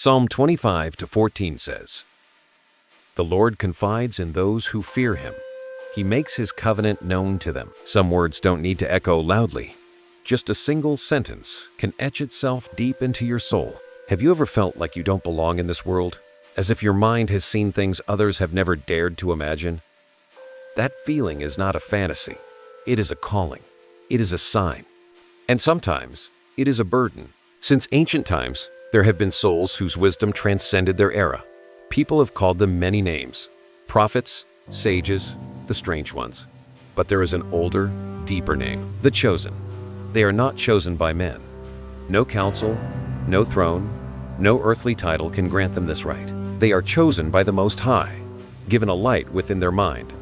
Psalm 25:14 says, "The Lord confides in those who fear him. He makes his covenant known to them." Some words don't need to echo loudly. Just a single sentence can etch itself deep into your soul. Have you ever felt like you don't belong in this world? As if your mind has seen things others have never dared to imagine? That feeling is not a fantasy. It is a calling. It is a sign. And sometimes, it is a burden. Since ancient times, there have been souls whose wisdom transcended their era. People have called them many names: prophets, sages, the strange ones. But there is an older, deeper name: the chosen. They are not chosen by men. No council, no throne, no earthly title can grant them this right. They are chosen by the Most High, given a light within their mind,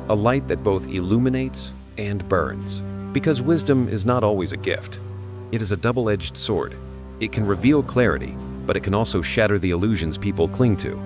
a light that both illuminates and burns. Because wisdom is not always a gift. It is a double-edged sword. It can reveal clarity, but it can also shatter the illusions people cling to.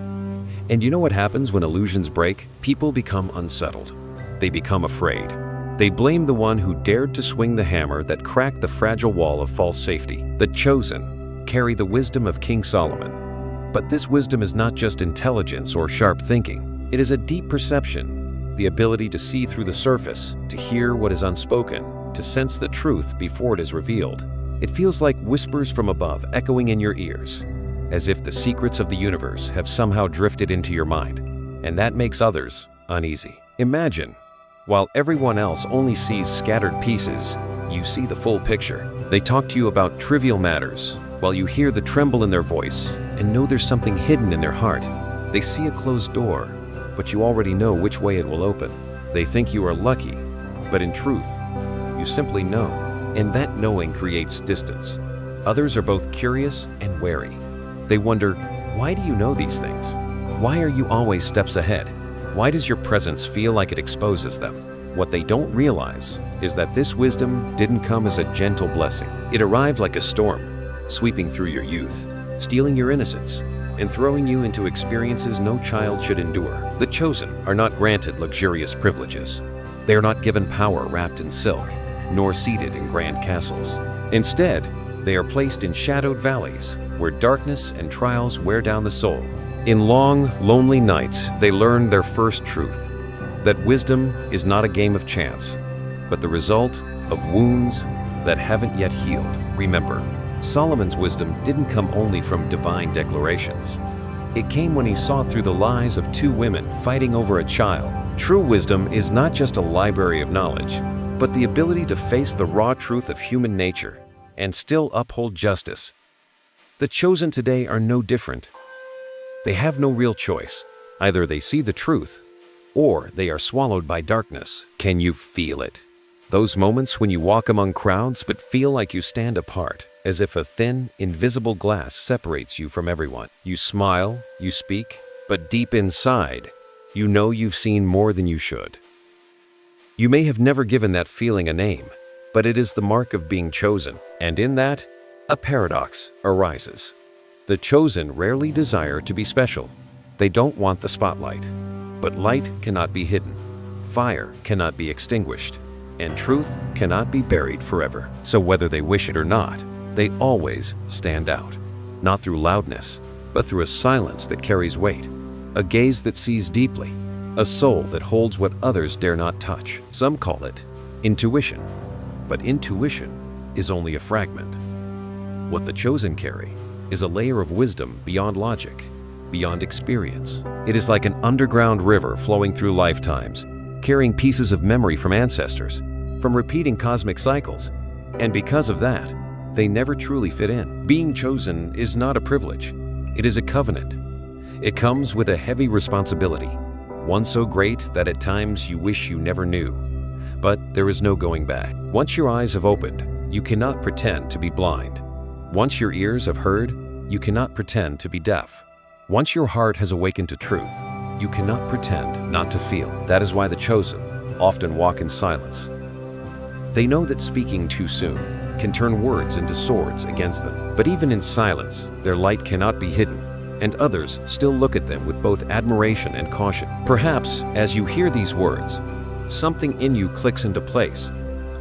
And you know what happens when illusions break? People become unsettled. They become afraid. They blame the one who dared to swing the hammer that cracked the fragile wall of false safety. The chosen carry the wisdom of King Solomon. But this wisdom is not just intelligence or sharp thinking. It is a deep perception, the ability to see through the surface, to hear what is unspoken, to sense the truth before it is revealed. It feels like whispers from above echoing in your ears, as if the secrets of the universe have somehow drifted into your mind, and that makes others uneasy. Imagine, while everyone else only sees scattered pieces, you see the full picture. They talk to you about trivial matters, while you hear the tremble in their voice and know there's something hidden in their heart. They see a closed door, but you already know which way it will open. They think you are lucky, but in truth, you simply know, and that knowing creates distance. Others are both curious and wary. They wonder, why do you know these things? Why are you always steps ahead? Why does your presence feel like it exposes them? What they don't realize is that this wisdom didn't come as a gentle blessing. It arrived like a storm, sweeping through your youth, stealing your innocence, and throwing you into experiences no child should endure. The chosen are not granted luxurious privileges. They are not given power wrapped in silk, nor seated in grand castles. Instead, they are placed in shadowed valleys, where darkness and trials wear down the soul. In long, lonely nights, they learn their first truth, that wisdom is not a game of chance, but the result of wounds that haven't yet healed. Remember, Solomon's wisdom didn't come only from divine declarations. It came when he saw through the lies of two women fighting over a child. True wisdom is not just a library of knowledge, but the ability to face the raw truth of human nature and still uphold justice. The chosen today are no different. They have no real choice. Either they see the truth, or they are swallowed by darkness. Can you feel it? Those moments when you walk among crowds but feel like you stand apart, as if a thin, invisible glass separates you from everyone. You smile, you speak, but deep inside, you know you've seen more than you should. You may have never given that feeling a name, but it is the mark of being chosen, and in that, a paradox arises. The chosen rarely desire to be special. They don't want the spotlight. But light cannot be hidden, fire cannot be extinguished, and truth cannot be buried forever. So whether they wish it or not, they always stand out. Not through loudness, but through a silence that carries weight, a gaze that sees deeply, a soul that holds what others dare not touch. Some call it intuition, but intuition is only a fragment. What the chosen carry is a layer of wisdom beyond logic, beyond experience. It is like an underground river flowing through lifetimes, carrying pieces of memory from ancestors, from repeating cosmic cycles, and because of that, they never truly fit in. Being chosen is not a privilege, it is a covenant. It comes with a heavy responsibility, one so great that at times you wish you never knew. But there is no going back. Once your eyes have opened, you cannot pretend to be blind. Once your ears have heard, you cannot pretend to be deaf. Once your heart has awakened to truth, you cannot pretend not to feel. That is why the chosen often walk in silence. They know that speaking too soon can turn words into swords against them. But even in silence, their light cannot be hidden, and others still look at them with both admiration and caution. Perhaps, as you hear these words, something in you clicks into place.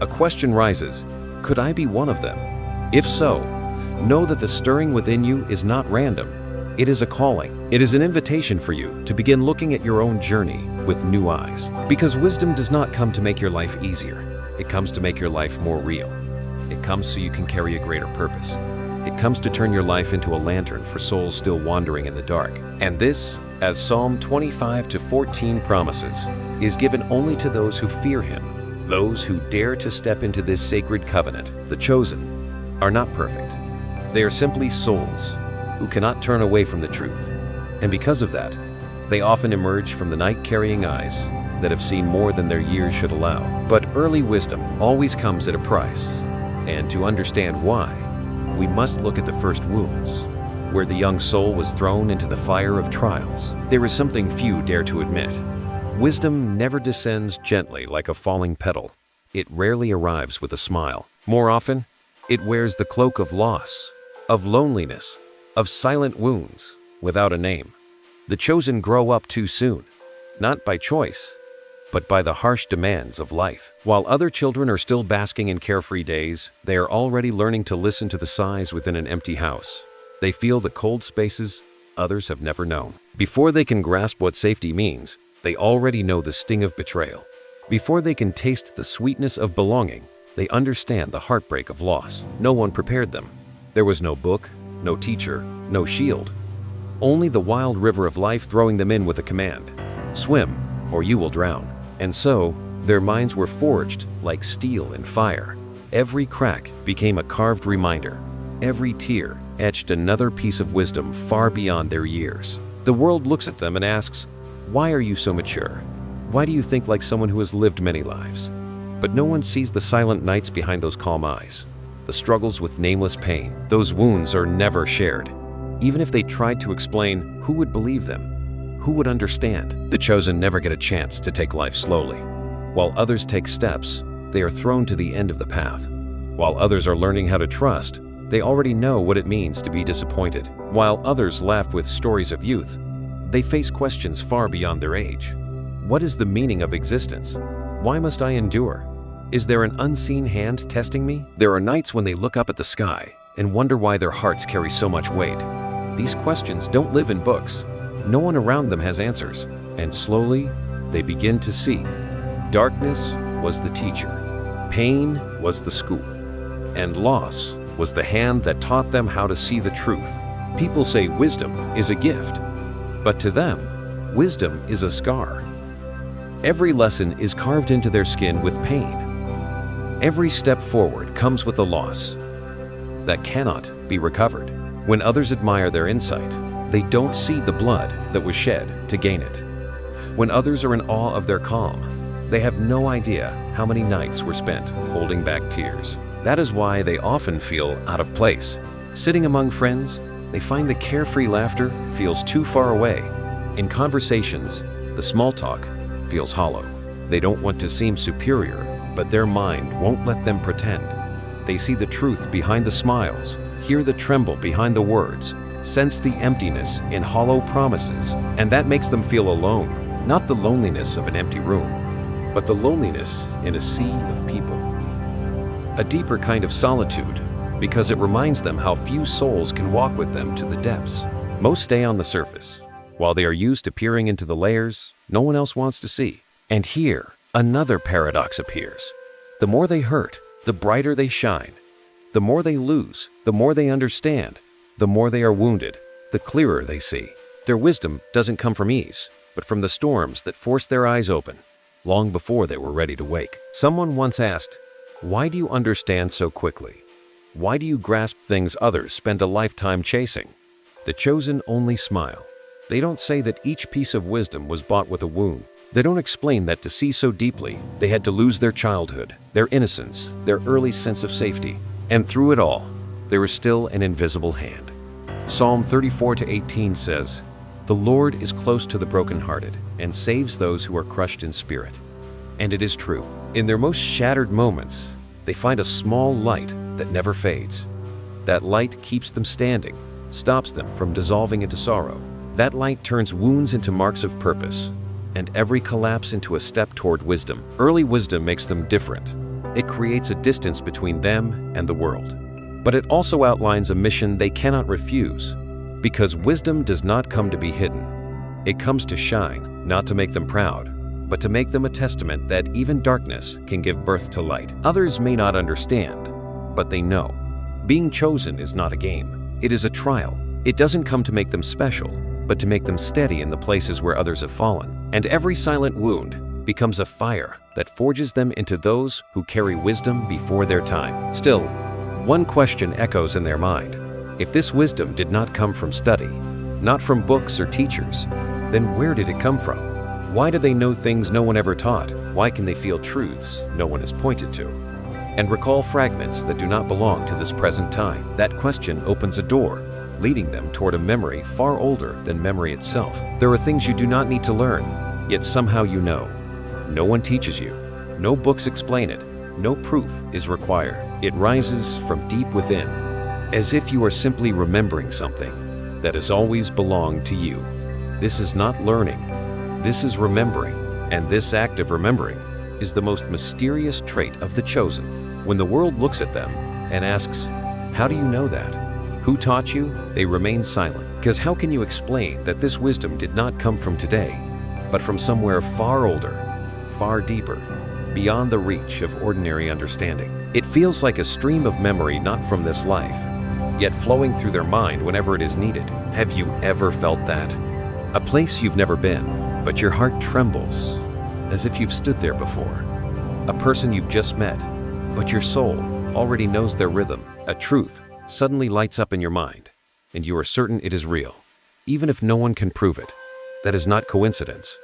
A question rises, could I be one of them? If so, know that the stirring within you is not random. It is a calling. It is an invitation for you to begin looking at your own journey with new eyes. Because wisdom does not come to make your life easier. It comes to make your life more real. It comes so you can carry a greater purpose. It comes to turn your life into a lantern for souls still wandering in the dark. And this, as Psalm 25-14 promises, is given only to those who fear Him. Those who dare to step into this sacred covenant, the chosen, are not perfect. They are simply souls who cannot turn away from the truth. And because of that, they often emerge from the night carrying eyes that have seen more than their years should allow. But early wisdom always comes at a price. And to understand why, we must look at the first wounds, where the young soul was thrown into the fire of trials. There is something few dare to admit. Wisdom never descends gently like a falling petal. It rarely arrives with a smile. More often, it wears the cloak of loss, of loneliness, of silent wounds, without a name. The chosen grow up too soon, not by choice, but by the harsh demands of life. While other children are still basking in carefree days, they are already learning to listen to the sighs within an empty house. They feel the cold spaces others have never known. Before they can grasp what safety means, they already know the sting of betrayal. Before they can taste the sweetness of belonging, they understand the heartbreak of loss. No one prepared them. There was no book, no teacher, no shield. Only the wild river of life throwing them in with a command: swim, or you will drown. And so, their minds were forged like steel in fire. Every crack became a carved reminder. Every tear etched another piece of wisdom far beyond their years. The world looks at them and asks, "Why are you so mature? Why do you think like someone who has lived many lives?" But no one sees the silent nights behind those calm eyes, the struggles with nameless pain. Those wounds are never shared. Even if they tried to explain, who would believe them? Who would understand? The chosen never get a chance to take life slowly. While others take steps, they are thrown to the end of the path. While others are learning how to trust, they already know what it means to be disappointed. While others laugh with stories of youth, they face questions far beyond their age. What is the meaning of existence? Why must I endure? Is there an unseen hand testing me? There are nights when they look up at the sky and wonder why their hearts carry so much weight. These questions don't live in books. No one around them has answers, and slowly they begin to see. Darkness was the teacher, pain was the school, and loss was the hand that taught them how to see the truth. People say wisdom is a gift, but to them, wisdom is a scar. Every lesson is carved into their skin with pain. Every step forward comes with a loss that cannot be recovered. When others admire their insight, they don't see the blood that was shed to gain it. When others are in awe of their calm, they have no idea how many nights were spent holding back tears. That is why they often feel out of place. Sitting among friends, they find the carefree laughter feels too far away. In conversations, the small talk feels hollow. They don't want to seem superior, but their mind won't let them pretend. They see the truth behind the smiles, hear the tremble behind the words, sense the emptiness in hollow promises, and that makes them feel alone. Not the loneliness of an empty room, but the loneliness in a sea of people. A deeper kind of solitude, because it reminds them how few souls can walk with them to the depths. Most stay on the surface, while they are used to peering into the layers no one else wants to see. And here, another paradox appears. The more they hurt, the brighter they shine. The more they lose, the more they understand. The more they are wounded, the clearer they see. Their wisdom doesn't come from ease, but from the storms that forced their eyes open, long before they were ready to wake. Someone once asked, "Why do you understand so quickly? Why do you grasp things others spend a lifetime chasing?" The chosen only smile. They don't say that each piece of wisdom was bought with a wound. They don't explain that to see so deeply, they had to lose their childhood, their innocence, their early sense of safety. And through it all, there is still an invisible hand. Psalm 34-18 says, "The Lord is close to the brokenhearted and saves those who are crushed in spirit." And it is true. In their most shattered moments, they find a small light that never fades. That light keeps them standing, stops them from dissolving into sorrow. That light turns wounds into marks of purpose, and every collapse into a step toward wisdom. Early wisdom makes them different. It creates a distance between them and the world. But it also outlines a mission they cannot refuse. Because wisdom does not come to be hidden. It comes to shine, not to make them proud, but to make them a testament that even darkness can give birth to light. Others may not understand, but they know. Being chosen is not a game. It is a trial. It doesn't come to make them special, but to make them steady in the places where others have fallen. And every silent wound becomes a fire that forges them into those who carry wisdom before their time. Still, one question echoes in their mind. If this wisdom did not come from study, not from books or teachers, then where did it come from? Why do they know things no one ever taught? Why can they feel truths no one has pointed to? And recall fragments that do not belong to this present time? That question opens a door, leading them toward a memory far older than memory itself. There are things you do not need to learn, yet somehow you know. No one teaches you. No books explain it. No proof is required. It rises from deep within, as if you are simply remembering something that has always belonged to you. This is not learning. This is remembering. And this act of remembering is the most mysterious trait of the chosen. When the world looks at them and asks, "How do you know that? Who taught you?" they remain silent. Because how can you explain that this wisdom did not come from today, but from somewhere far older, far deeper, beyond the reach of ordinary understanding? It feels like a stream of memory not from this life, yet flowing through their mind whenever it is needed. Have you ever felt that? A place you've never been, but your heart trembles as if you've stood there before. A person you've just met, but your soul already knows their rhythm. A truth suddenly lights up in your mind, and you are certain it is real, even if no one can prove it. That is not coincidence.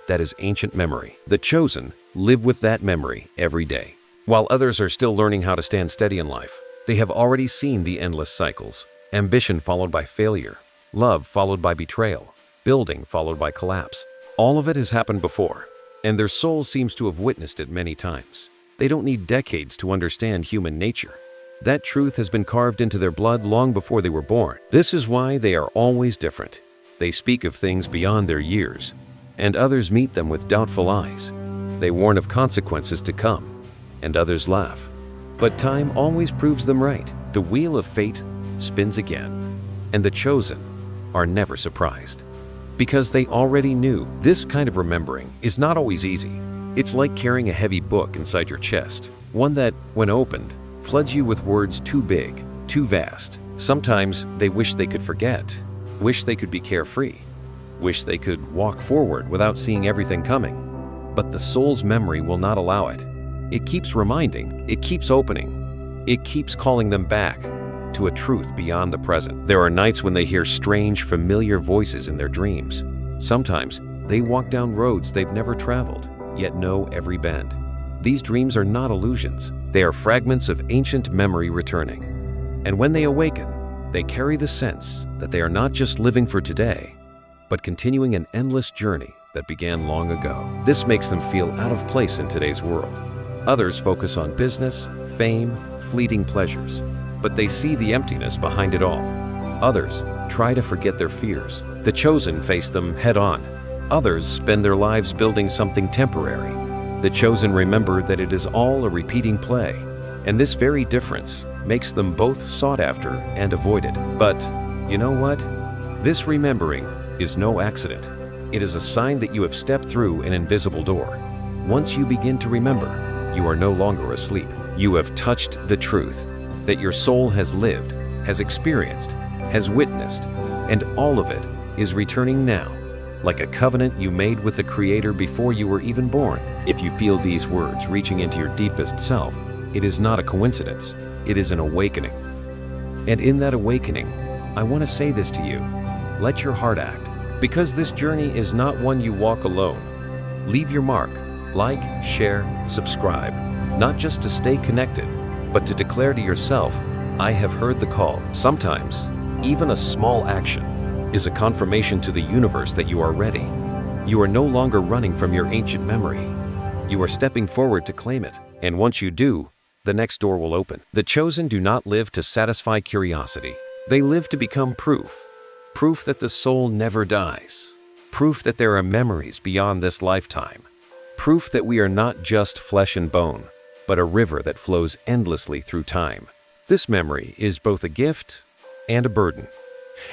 That is ancient memory. The chosen live with that memory every day. While others are still learning how to stand steady in life, they have already seen the endless cycles. Ambition followed by failure, love followed by betrayal, building followed by collapse. All of it has happened before, and their soul seems to have witnessed it many times. They don't need decades to understand human nature. That truth has been carved into their blood long before they were born. This is why they are always different. They speak of things beyond their years, and others meet them with doubtful eyes. They warn of consequences to come, and others laugh. But time always proves them right. The wheel of fate spins again, and the chosen are never surprised, because they already knew. This kind of remembering is not always easy. It's like carrying a heavy book inside your chest, one that, when opened, floods you with words too big, too vast. Sometimes they wish they could forget, wish they could be carefree, wish they could walk forward without seeing everything coming. But the soul's memory will not allow it. It keeps reminding, it keeps opening, it keeps calling them back to a truth beyond the present. There are nights when they hear strange, familiar voices in their dreams. Sometimes they walk down roads they've never traveled, yet know every bend. These dreams are not illusions. They are fragments of ancient memory returning. And when they awaken, they carry the sense that they are not just living for today, but continuing an endless journey that began long ago. This makes them feel out of place in today's world. Others focus on business, fame, fleeting pleasures, but they see the emptiness behind it all. Others try to forget their fears. The chosen face them head on. Others spend their lives building something temporary. The chosen remember that it is all a repeating play, and this very difference makes them both sought after and avoided. But you know what? This remembering is no accident. It is a sign that you have stepped through an invisible door. Once you begin to remember, you are no longer asleep. You have touched the truth that your soul has lived, has experienced, has witnessed, and all of it is returning now, like a covenant you made with the Creator before you were even born. If you feel these words reaching into your deepest self, it is not a coincidence. It is an awakening. And in that awakening, I want to say this to you. Let your heart act, because this journey is not one you walk alone. Leave your mark. Like, share, subscribe, not just to stay connected, but to declare to yourself, I have heard the call. Sometimes, even a small action is a confirmation to the universe that you are ready. You are no longer running from your ancient memory. You are stepping forward to claim it. And once you do, the next door will open. The chosen do not live to satisfy curiosity. They live to become proof. Proof that the soul never dies. Proof that there are memories beyond this lifetime. Proof that we are not just flesh and bone, but a river that flows endlessly through time. This memory is both a gift and a burden.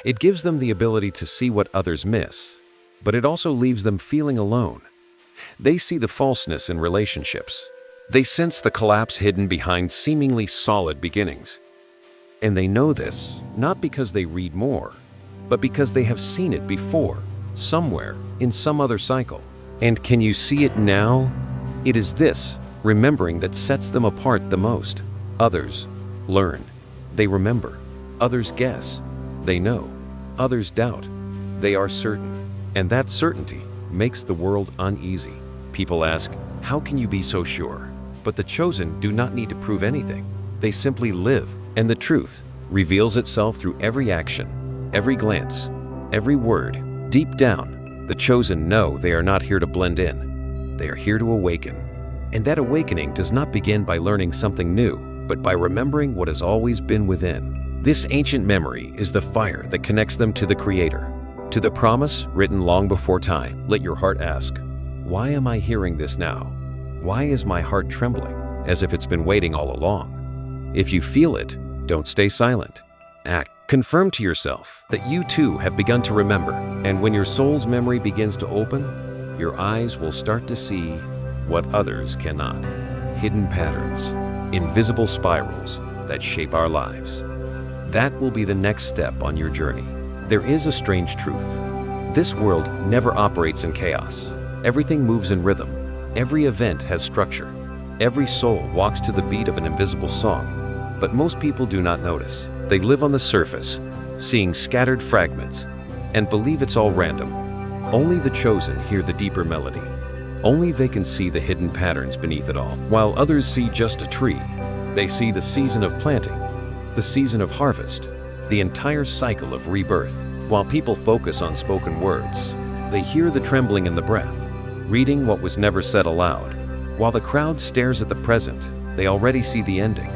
It gives them the ability to see what others miss, but it also leaves them feeling alone. They see the falseness in relationships. They sense the collapse hidden behind seemingly solid beginnings. And they know this not because they read more, but because they have seen it before, somewhere, in some other cycle. And can you see it now? It is this remembering that sets them apart the most. Others learn. They remember. Others guess. They know. Others doubt. They are certain. And that certainty makes the world uneasy. People ask, how can you be so sure? But the chosen do not need to prove anything. They simply live, and the truth reveals itself through every action, every glance, every word. Deep down, the chosen know they are not here to blend in. They are here to awaken. And that awakening does not begin by learning something new, but by remembering what has always been within. This ancient memory is the fire that connects them to the Creator, to the promise written long before time. Let your heart ask, why am I hearing this now? Why is my heart trembling, as if it's been waiting all along? If you feel it, don't stay silent. Act. Confirm to yourself that you too have begun to remember, and when your soul's memory begins to open, your eyes will start to see what others cannot. Hidden patterns, invisible spirals that shape our lives. That will be the next step on your journey. There is a strange truth. This world never operates in chaos. Everything moves in rhythm. Every event has structure. Every soul walks to the beat of an invisible song. But most people do not notice. They live on the surface, seeing scattered fragments, and believe it's all random. Only the chosen hear the deeper melody. Only they can see the hidden patterns beneath it all. While others see just a tree, they see the season of planting, the season of harvest, the entire cycle of rebirth. While people focus on spoken words, they hear the trembling in the breath, reading what was never said aloud. While the crowd stares at the present, they already see the ending.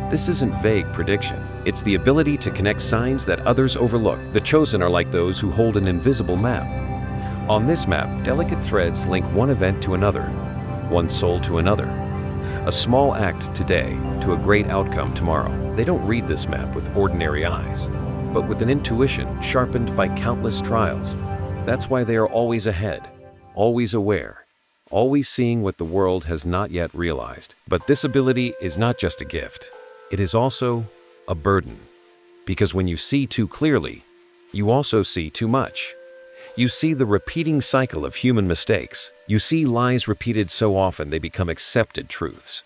This isn't vague prediction. It's the ability to connect signs that others overlook. The chosen are like those who hold an invisible map. On this map, delicate threads link one event to another, one soul to another. A small act today to a great outcome tomorrow. They don't read this map with ordinary eyes, but with an intuition sharpened by countless trials. That's why they are always ahead, always aware, always seeing what the world has not yet realized. But this ability is not just a gift. It is also a burden, because when you see too clearly, you also see too much. You see the repeating cycle of human mistakes. You see lies repeated so often they become accepted truths.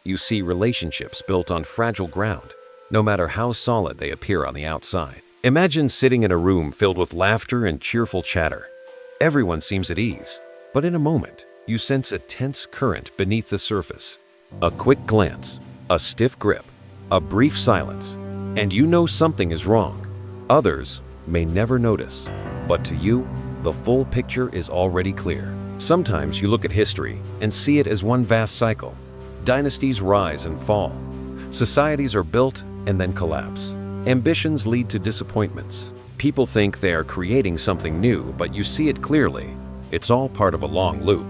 You see relationships built on fragile ground, no matter how solid they appear on the outside. Imagine sitting in a room filled with laughter and cheerful chatter. Everyone seems at ease, but in a moment, you sense a tense current beneath the surface. A quick glance, a stiff grip, a brief silence, and you know something is wrong. Others may never notice, but to you, the full picture is already clear. Sometimes you look at history and see it as one vast cycle. Dynasties rise and fall. Societies are built and then collapse. Ambitions lead to disappointments. People think they are creating something new, but you see it clearly. It's all part of a long loop.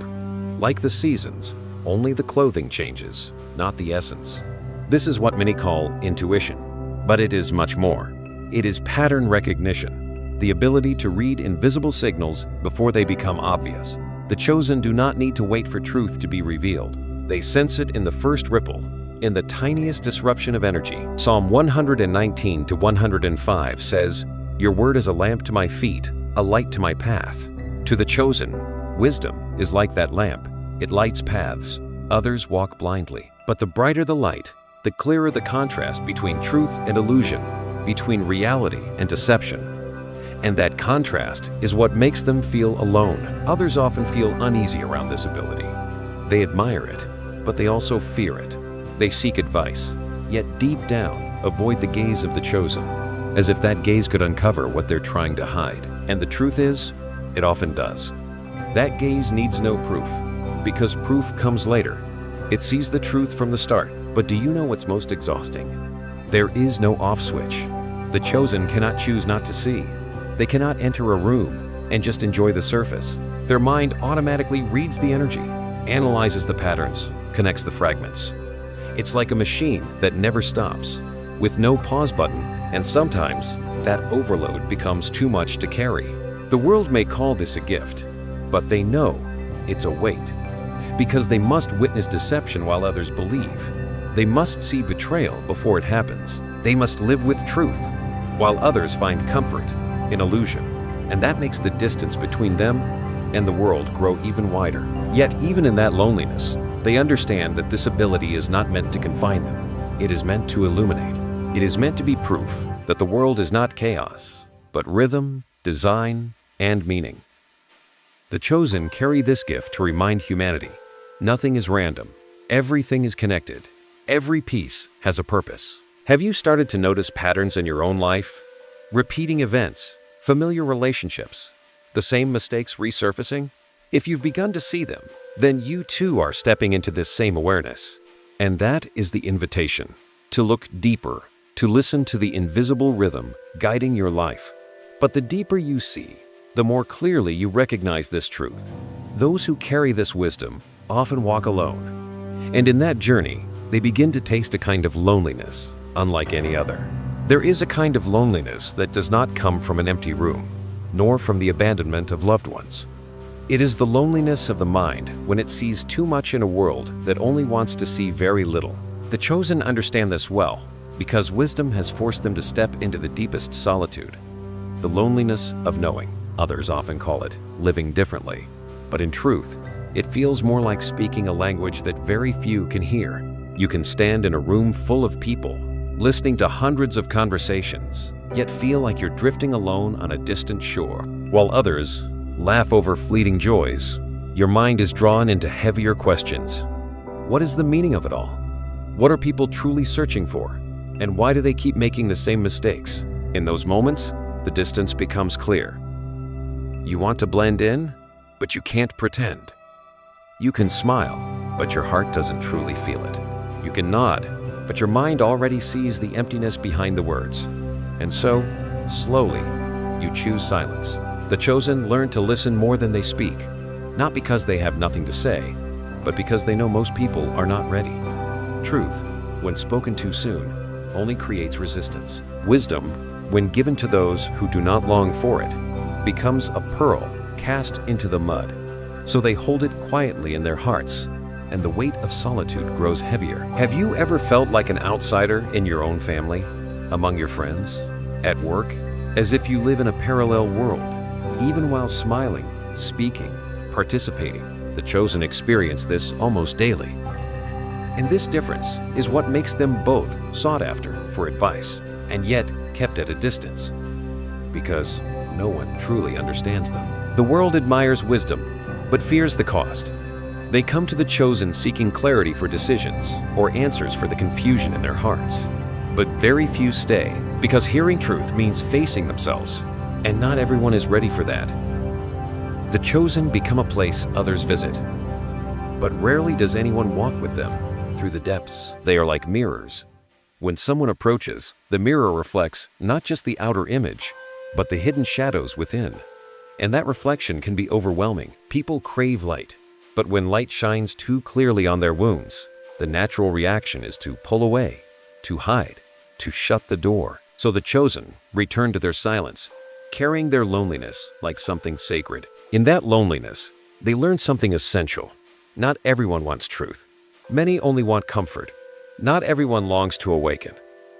Like the seasons, only the clothing changes, not the essence. This is what many call intuition, but it is much more. It is pattern recognition, the ability to read invisible signals before they become obvious. The chosen do not need to wait for truth to be revealed. They sense it in the first ripple, in the tiniest disruption of energy. Psalm 119 to 105 says, "Your word is a lamp to my feet, a light to my path." To the chosen, wisdom is like that lamp. It lights paths. Others walk blindly. But the brighter the light, the clearer the contrast between truth and illusion, between reality and deception. And that contrast is what makes them feel alone. Others often feel uneasy around this ability. They admire it, but they also fear it. They seek advice, yet deep down avoid the gaze of the chosen, as if that gaze could uncover what they're trying to hide. And the truth is, it often does. That gaze needs no proof, because proof comes later. It sees the truth from the start. But do you know what's most exhausting? There is no off switch. The chosen cannot choose not to see. They cannot enter a room and just enjoy the surface. Their mind automatically reads the energy, analyzes the patterns, connects the fragments. It's like a machine that never stops. With no pause button, And sometimes, that overload becomes too much to carry. The world may call this a gift, but they know it's a weight. Because they must witness deception while others believe. They must see betrayal before it happens. They must live with truth, while others find comfort in illusion. And that makes the distance between them and the world grow even wider. Yet, even in that loneliness, they understand that this ability is not meant to confine them. It is meant to illuminate. It is meant to be proof that the world is not chaos, but rhythm, design, and meaning. The chosen carry this gift to remind humanity, nothing is random. Everything is connected. Every piece has a purpose. Have you started to notice patterns in your own life? Repeating events, familiar relationships, the same mistakes resurfacing? If you've begun to see them, then you too are stepping into this same awareness. And that is the invitation, to look deeper, to listen to the invisible rhythm guiding your life. But the deeper you see, the more clearly you recognize this truth. Those who carry this wisdom often walk alone. And in that journey, they begin to taste a kind of loneliness, unlike any other. There is a kind of loneliness that does not come from an empty room, nor from the abandonment of loved ones. It is the loneliness of the mind when it sees too much in a world that only wants to see very little. The chosen understand this well, because wisdom has forced them to step into the deepest solitude. The loneliness of knowing. Others often call it living differently. But in truth, it feels more like speaking a language that very few can hear. You can stand in a room full of people, listening to hundreds of conversations, yet feel like you're drifting alone on a distant shore. While others laugh over fleeting joys, your mind is drawn into heavier questions. What is the meaning of it all? What are people truly searching for? And why do they keep making the same mistakes? In those moments, the distance becomes clear. You want to blend in, but you can't pretend. You can smile, but your heart doesn't truly feel it. You can nod, but your mind already sees the emptiness behind the words. And so, slowly, you choose silence. The chosen learn to listen more than they speak, not because they have nothing to say, but because they know most people are not ready. Truth, when spoken too soon, only creates resistance. Wisdom, when given to those who do not long for it, becomes a pearl cast into the mud. So they hold it quietly in their hearts, and the weight of solitude grows heavier. Have you ever felt like an outsider in your own family, among your friends, at work, as if you live in a parallel world, even while smiling, speaking, participating? The chosen experience this almost daily. And this difference is what makes them both sought after for advice, and yet kept at a distance, because no one truly understands them. The world admires wisdom, but fears the cost. They come to the chosen seeking clarity for decisions or answers for the confusion in their hearts. But very few stay, because hearing truth means facing themselves, and not everyone is ready for that. The chosen become a place others visit, but rarely does anyone walk with them through the depths. They are like mirrors. When someone approaches, the mirror reflects not just the outer image, but the hidden shadows within. And that reflection can be overwhelming. People crave light, but when light shines too clearly on their wounds, the natural reaction is to pull away, to hide, to shut the door. So the chosen return to their silence, carrying their loneliness like something sacred. In that loneliness, they learn something essential. Not everyone wants truth. Many only want comfort. Not everyone longs to awaken.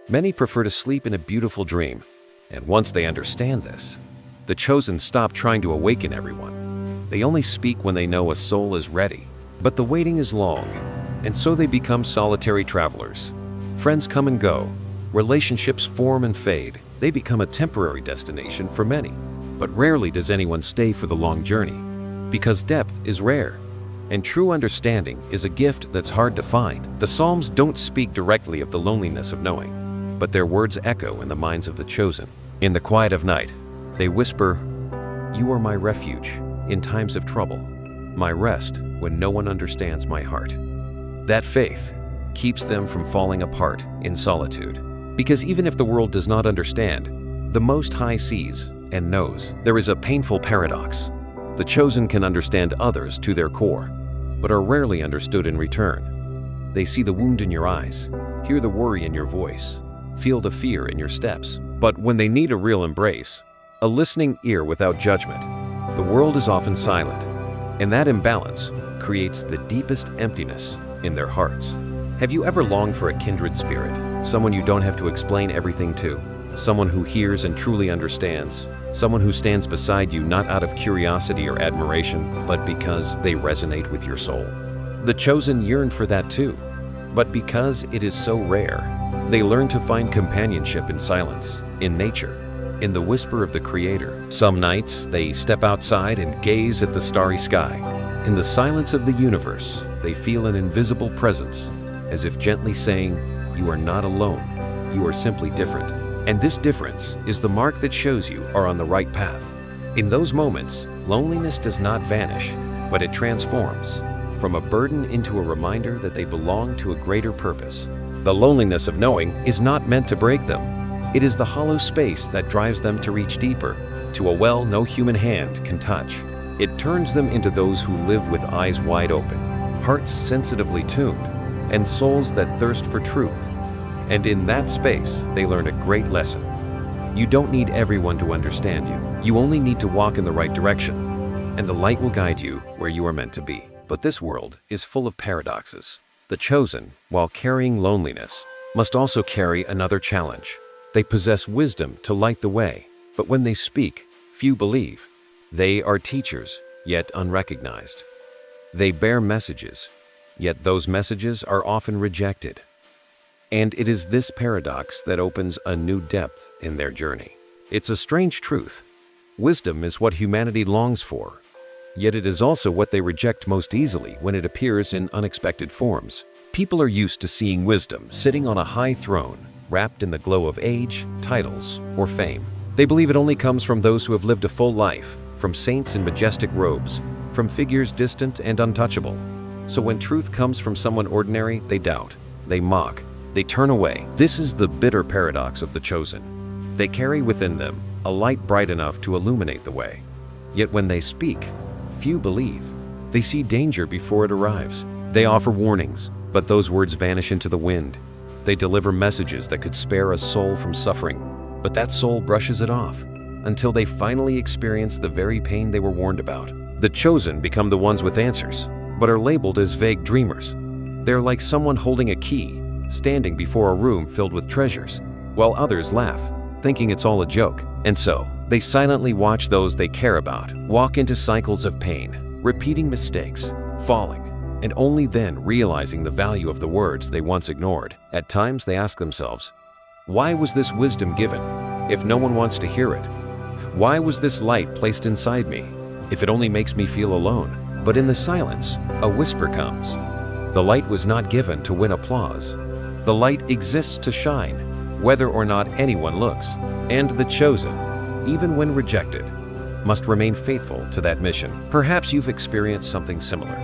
Many prefer to sleep in a beautiful dream. And once they understand this, the chosen stop trying to awaken everyone. They only speak when they know a soul is ready. But the waiting is long, and so they become solitary travelers. Friends come and go. Relationships form and fade. They become a temporary destination for many. But rarely does anyone stay for the long journey, because depth is rare, and true understanding is a gift that's hard to find. The Psalms don't speak directly of the loneliness of knowing, but their words echo in the minds of the chosen. In the quiet of night, they whisper, "You are my refuge in times of trouble, my rest when no one understands my heart." That faith keeps them from falling apart in solitude, because even if the world does not understand, the Most High sees and knows. There is a painful paradox. The chosen can understand others to their core, but are rarely understood in return. They see the wound in your eyes, hear the worry in your voice, feel the fear in your steps. But when they need a real embrace, a listening ear without judgment, the world is often silent, and that imbalance creates the deepest emptiness in their hearts. Have you ever longed for a kindred spirit, someone you don't have to explain everything to, someone who hears and truly understands, someone who stands beside you not out of curiosity or admiration, but because they resonate with your soul? The chosen yearned for that too, but because it is so rare, they learn to find companionship in silence, in nature, in the whisper of the Creator. Some nights, they step outside and gaze at the starry sky. In the silence of the universe, they feel an invisible presence, as if gently saying, "You are not alone, you are simply different." And this difference is the mark that shows you are on the right path. In those moments, loneliness does not vanish, but it transforms, from a burden into a reminder that they belong to a greater purpose. The loneliness of knowing is not meant to break them. It is the hollow space that drives them to reach deeper, to a well no human hand can touch. It turns them into those who live with eyes wide open, hearts sensitively tuned, and souls that thirst for truth. And in that space, they learn a great lesson. You don't need everyone to understand you. You only need to walk in the right direction, and the light will guide you where you are meant to be. But this world is full of paradoxes. The chosen, while carrying loneliness, must also carry another challenge. They possess wisdom to light the way, but when they speak, few believe. They are teachers, yet unrecognized. They bear messages, yet those messages are often rejected. And it is this paradox that opens a new depth in their journey. It's a strange truth. Wisdom is what humanity longs for, yet it is also what they reject most easily when it appears in unexpected forms. People are used to seeing wisdom sitting on a high throne, wrapped in the glow of age, titles, or fame. They believe it only comes from those who have lived a full life, from saints in majestic robes, from figures distant and untouchable. So when truth comes from someone ordinary, they doubt, they mock, they turn away. This is the bitter paradox of the chosen. They carry within them a light bright enough to illuminate the way. Yet when they speak, few believe. They see danger before it arrives. They offer warnings, but those words vanish into the wind. They deliver messages that could spare a soul from suffering, but that soul brushes it off until they finally experience the very pain they were warned about. The chosen become the ones with answers, but are labeled as vague dreamers. They're like someone holding a key, standing before a room filled with treasures, while others laugh, thinking it's all a joke. And so, they silently watch those they care about walk into cycles of pain, repeating mistakes, falling, and only then realizing the value of the words they once ignored. At times they ask themselves, why was this wisdom given if no one wants to hear it? Why was this light placed inside me if it only makes me feel alone? But in the silence, a whisper comes. The light was not given to win applause. The light exists to shine, whether or not anyone looks. And the chosen, even when rejected, must remain faithful to that mission. Perhaps you've experienced something similar.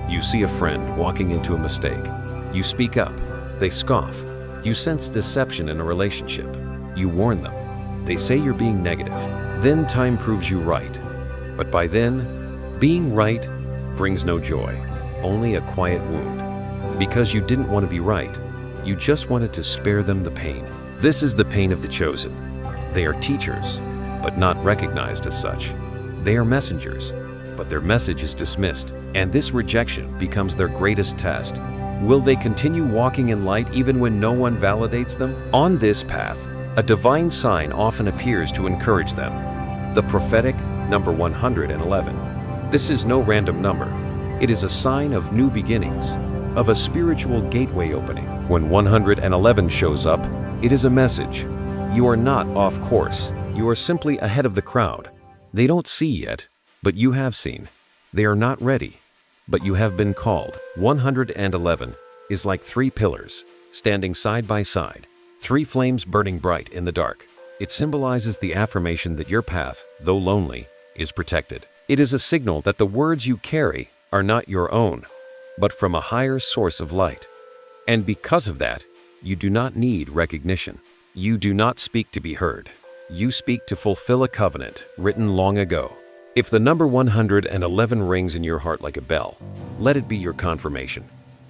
You see a friend walking into a mistake. You speak up. They scoff. You sense deception in a relationship. You warn them. They say you're being negative. Then time proves you right. But by then, being right brings no joy, only a quiet wound. Because you didn't want to be right, you just wanted to spare them the pain. This is the pain of the chosen. They are teachers, but not recognized as such. They are messengers, but their message is dismissed, and this rejection becomes their greatest test. Will they continue walking in light even when no one validates them? On this path, a divine sign often appears to encourage them. The prophetic number 111. This is no random number. It is a sign of new beginnings, of a spiritual gateway opening. When 111 shows up, it is a message. You are not off course. You are simply ahead of the crowd. They don't see yet, but you have seen. They are not ready, but you have been called. 111 is like three pillars, standing side by side, three flames burning bright in the dark. It symbolizes the affirmation that your path, though lonely, is protected. It is a signal that the words you carry are not your own, but from a higher source of light. And because of that, you do not need recognition. You do not speak to be heard. You speak to fulfill a covenant written long ago. If the number 111 rings in your heart like a bell, let it be your confirmation.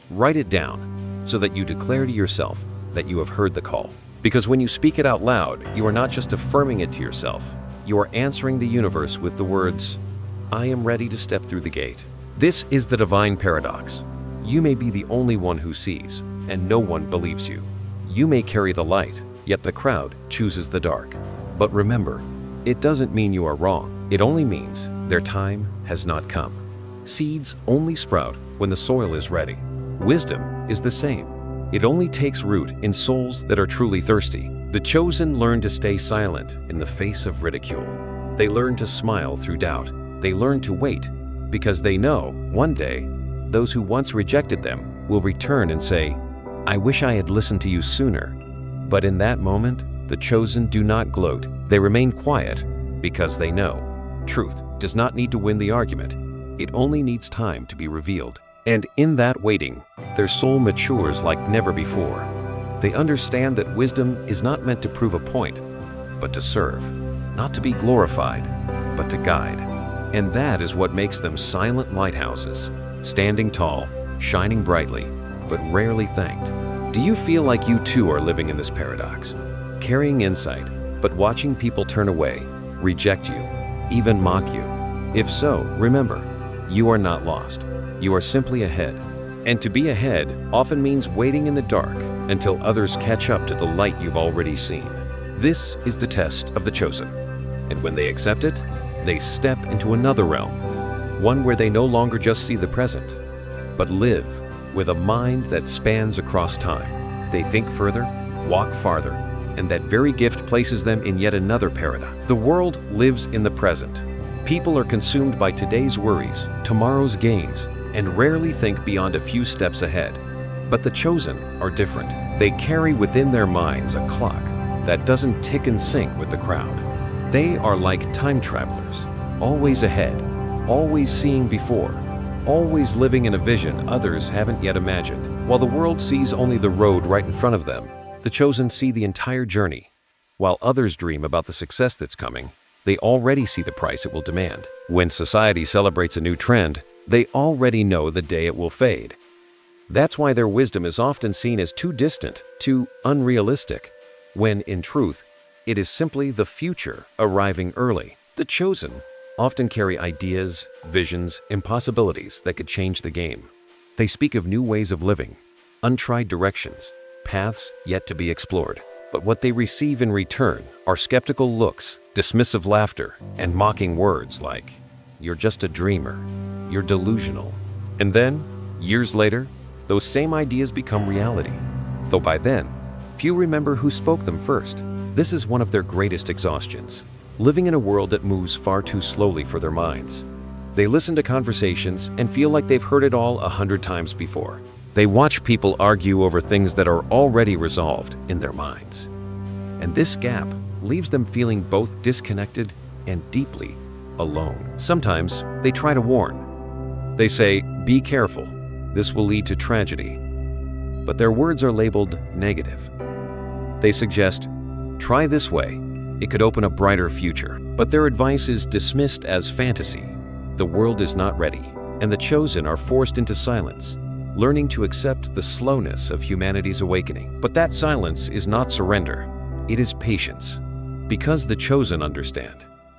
Write it down so that you declare to yourself that you have heard the call. Because when you speak it out loud, you are not just affirming it to yourself, you are answering the universe with the words, "I am ready to step through the gate." This is the divine paradox. You may be the only one who sees, and no one believes you. You may carry the light, yet the crowd chooses the dark. But remember, it doesn't mean you are wrong. It only means their time has not come. Seeds only sprout when the soil is ready. Wisdom is the same. It only takes root in souls that are truly thirsty. The chosen learn to stay silent in the face of ridicule. They learn to smile through doubt. They learn to wait because they know one day those who once rejected them will return and say, "I wish I had listened to you sooner." But in that moment, the chosen do not gloat. They remain quiet because they know truth does not need to win the argument. It only needs time to be revealed. And in that waiting, their soul matures like never before. They understand that wisdom is not meant to prove a point, but to serve, not to be glorified, but to guide. And that is what makes them silent lighthouses, standing tall, shining brightly, but rarely thanked. Do you feel like you too are living in this paradox? Carrying insight, but watching people turn away, reject you, even mock you? If so, remember, you are not lost. You are simply ahead. And to be ahead often means waiting in the dark until others catch up to the light you've already seen. This is the test of the chosen. And when they accept it, they step into another realm, one where they no longer just see the present, but live with a mind that spans across time. They think further, walk farther, and that very gift places them in yet another paradigm. The world lives in the present. People are consumed by today's worries, tomorrow's gains, and rarely think beyond a few steps ahead. But the chosen are different. They carry within their minds a clock that doesn't tick and sync with the crowd. They are like time travelers, always ahead, always seeing before, always living in a vision others haven't yet imagined. While the world sees only the road right in front of them, the chosen see the entire journey. While others dream about the success that's coming, they already see the price it will demand. When society celebrates a new trend, they already know the day it will fade. That's why their wisdom is often seen as too distant, too unrealistic, when in truth, it is simply the future arriving early. The chosen often carry ideas, visions, impossibilities that could change the game. They speak of new ways of living, untried directions, paths yet to be explored. But what they receive in return are skeptical looks, dismissive laughter, and mocking words like, "You're just a dreamer, you're delusional." And then, years later, those same ideas become reality. Though by then, few remember who spoke them first. This is one of their greatest exhaustions, living in a world that moves far too slowly for their minds. They listen to conversations and feel like they've heard it all 100 times before. They watch people argue over things that are already resolved in their minds. And this gap leaves them feeling both disconnected and deeply alone. Sometimes they try to warn. They say, "Be careful, this will lead to tragedy." But their words are labeled negative. They suggest, "Try this way, it could open a brighter future." But their advice is dismissed as fantasy. The world is not ready, and the chosen are forced into silence, learning to accept the slowness of humanity's awakening. But that silence is not surrender, it is patience. Because the chosen understand,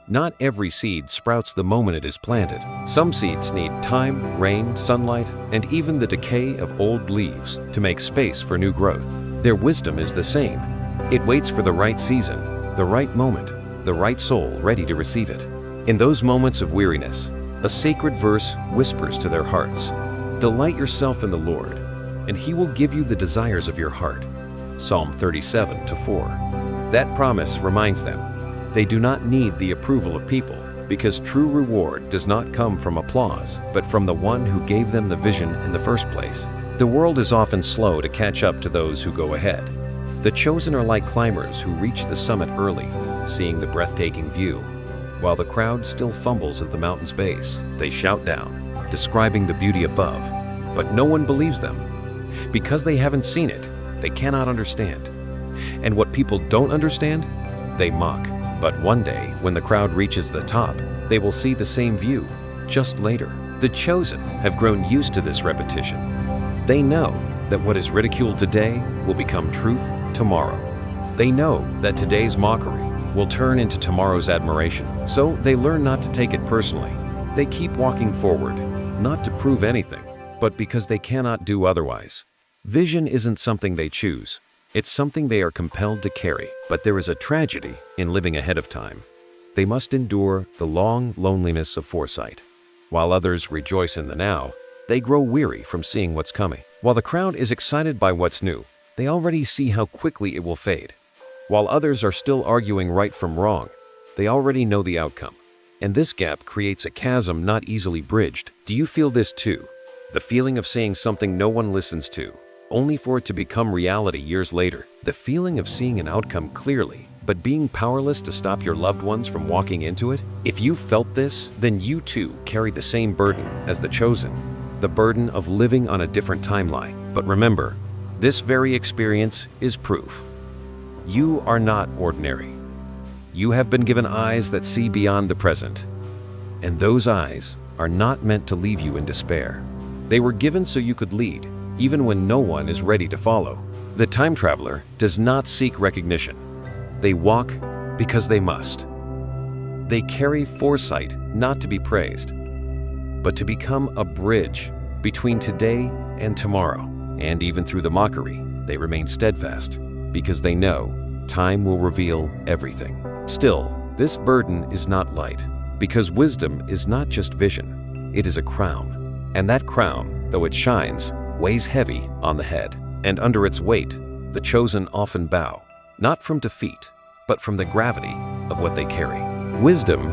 not every seed sprouts the moment it is planted. Some seeds need time, rain, sunlight, and even the decay of old leaves to make space for new growth. Their wisdom is the same. It waits for the right season, the right moment, the right soul ready to receive it. In those moments of weariness, a sacred verse whispers to their hearts, "Delight yourself in the Lord, and He will give you the desires of your heart." Psalm 37:4. That promise reminds them they do not need the approval of people, because true reward does not come from applause, but from the one who gave them the vision in the first place. The world is often slow to catch up to those who go ahead. The chosen are like climbers who reach the summit early, seeing the breathtaking view. While the crowd still fumbles at the mountain's base, they shout down, describing the beauty above, but no one believes them. Because they haven't seen it, they cannot understand. And what people don't understand, they mock. But one day, when the crowd reaches the top, they will see the same view, just later. The chosen have grown used to this repetition. They know that what is ridiculed today will become truth tomorrow. They know that today's mockery will turn into tomorrow's admiration, so they learn not to take it personally. They keep walking forward, not to prove anything, but because they cannot do otherwise. Vision isn't something they choose. It's something they are compelled to carry. But there is a tragedy in living ahead of time. They must endure the long loneliness of foresight. While others rejoice in the now, they grow weary from seeing what's coming. While the crowd is excited by what's new, they already see how quickly it will fade. While others are still arguing right from wrong, they already know the outcome. And this gap creates a chasm not easily bridged. Do you feel this too? The feeling of saying something no one listens to, only for it to become reality years later. The feeling of seeing an outcome clearly, but being powerless to stop your loved ones from walking into it? If you felt this, then you too carry the same burden as the chosen, the burden of living on a different timeline. But remember, this very experience is proof. You are not ordinary. You have been given eyes that see beyond the present, and those eyes are not meant to leave you in despair. They were given so you could lead, even when no one is ready to follow. The time traveler does not seek recognition. They walk because they must. They carry foresight not to be praised, but to become a bridge between today and tomorrow. And even through the mockery, they remain steadfast because they know time will reveal everything. Still, this burden is not light, because wisdom is not just vision, it is a crown. And that crown, though it shines, weighs heavy on the head. And under its weight, the chosen often bow, not from defeat, but from the gravity of what they carry. Wisdom,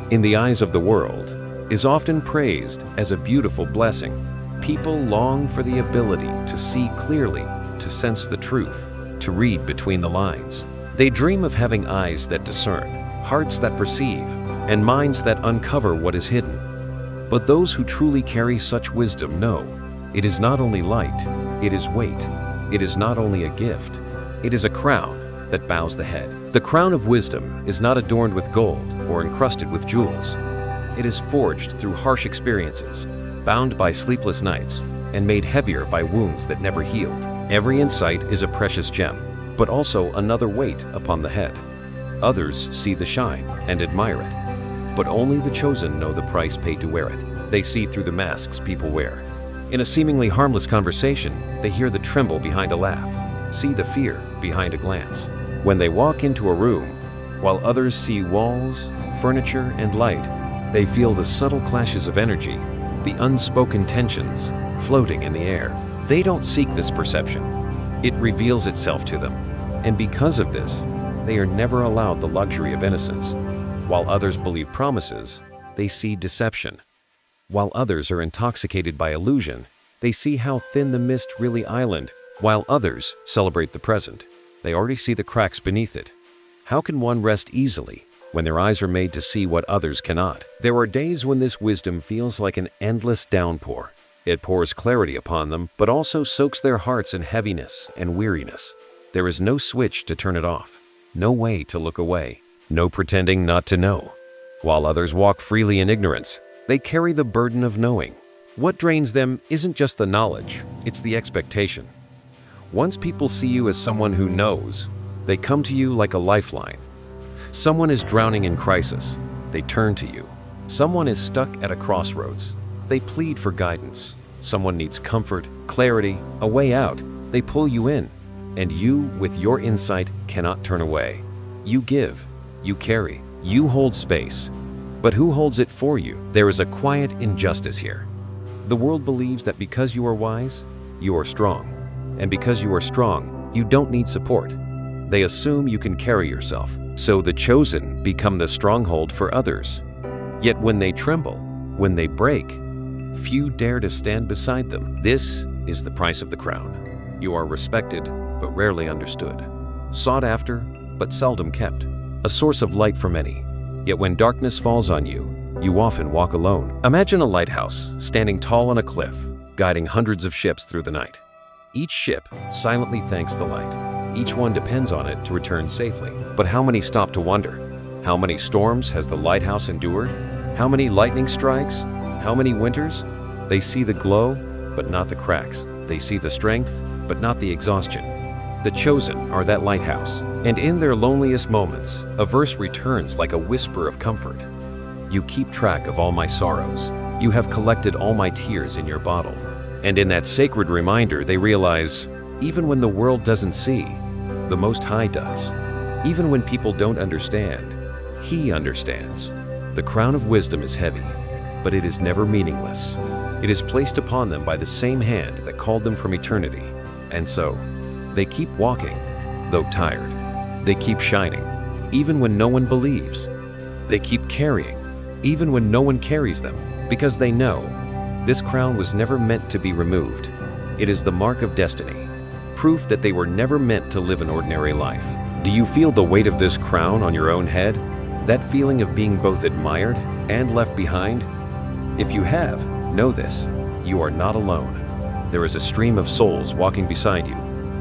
in the eyes of the world, is often praised as a beautiful blessing. People long for the ability to see clearly, to sense the truth, to read between the lines. They dream of having eyes that discern, hearts that perceive, and minds that uncover what is hidden. But those who truly carry such wisdom know it is not only light, it is weight. It is not only a gift, it is a crown that bows the head. The crown of wisdom is not adorned with gold or encrusted with jewels. It is forged through harsh experiences, bound by sleepless nights, and made heavier by wounds that never healed. Every insight is a precious gem, but also another weight upon the head. Others see the shine and admire it, but only the chosen know the price paid to wear it. They see through the masks people wear. In a seemingly harmless conversation, they hear the tremble behind a laugh, see the fear behind a glance. When they walk into a room, while others see walls, furniture, and light, they feel the subtle clashes of energy, the unspoken tensions floating in the air. They don't seek this perception. It reveals itself to them. And because of this, they are never allowed the luxury of innocence. While others believe promises, they see deception. While others are intoxicated by illusion, they see how thin the mist really island. While others celebrate the present, they already see the cracks beneath it. How can one rest easily when their eyes are made to see what others cannot? There are days when this wisdom feels like an endless downpour. It pours clarity upon them, but also soaks their hearts in heaviness and weariness. There is no switch to turn it off, no way to look away, no pretending not to know. While others walk freely in ignorance, they carry the burden of knowing. What drains them isn't just the knowledge, it's the expectation. Once people see you as someone who knows, they come to you like a lifeline. Someone is drowning in crisis, they turn to you. Someone is stuck at a crossroads, they plead for guidance. Someone needs comfort, clarity, a way out, they pull you in. And you, with your insight, cannot turn away. You give, you carry, you hold space. But who holds it for you? There is a quiet injustice here. The world believes that because you are wise, you are strong. And because you are strong, you don't need support. They assume you can carry yourself. So the chosen become the stronghold for others. Yet when they tremble, when they break, few dare to stand beside them. This is the price of the crown. You are respected, but rarely understood. Sought after, but seldom kept. A source of light for many. Yet when darkness falls on you, you often walk alone. Imagine a lighthouse standing tall on a cliff, guiding hundreds of ships through the night. Each ship silently thanks the light. Each one depends on it to return safely. But how many stop to wonder? How many storms has the lighthouse endured? How many lightning strikes? How many winters? They see the glow, but not the cracks. They see the strength, but not the exhaustion. The chosen are that lighthouse. And in their loneliest moments, a verse returns like a whisper of comfort. You keep track of all my sorrows. You have collected all my tears in your bottle. And in that sacred reminder, they realize, even when the world doesn't see, the Most High does. Even when people don't understand, He understands. The crown of wisdom is heavy, but it is never meaningless. It is placed upon them by the same hand that called them from eternity. And so, they keep walking, though tired. They keep shining, even when no one believes. They keep carrying, even when no one carries them, because they know this crown was never meant to be removed. It is the mark of destiny, proof that they were never meant to live an ordinary life. Do you feel the weight of this crown on your own head? That feeling of being both admired and left behind? If you have, know this: you are not alone. There is a stream of souls walking beside you,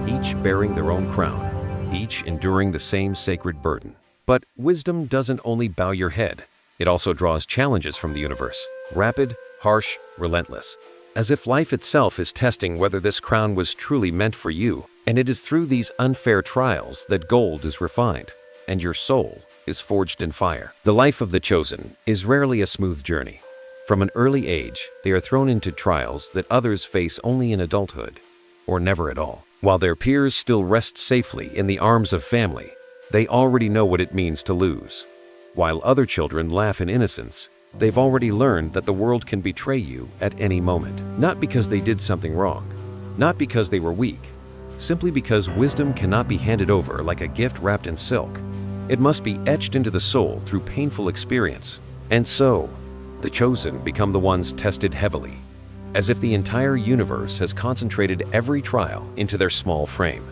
each bearing their own crown, each enduring the same sacred burden. But wisdom doesn't only bow your head. It also draws challenges from the universe, rapid, harsh, relentless, as if life itself is testing whether this crown was truly meant for you. And it is through these unfair trials that gold is refined, and your soul is forged in fire. The life of the chosen is rarely a smooth journey. From an early age, they are thrown into trials that others face only in adulthood, or never at all. While their peers still rest safely in the arms of family, they already know what it means to lose. While other children laugh in innocence, they've already learned that the world can betray you at any moment. Not because they did something wrong, not because they were weak, simply because wisdom cannot be handed over like a gift wrapped in silk. It must be etched into the soul through painful experience. And so, the chosen become the ones tested heavily, as if the entire universe has concentrated every trial into their small frame.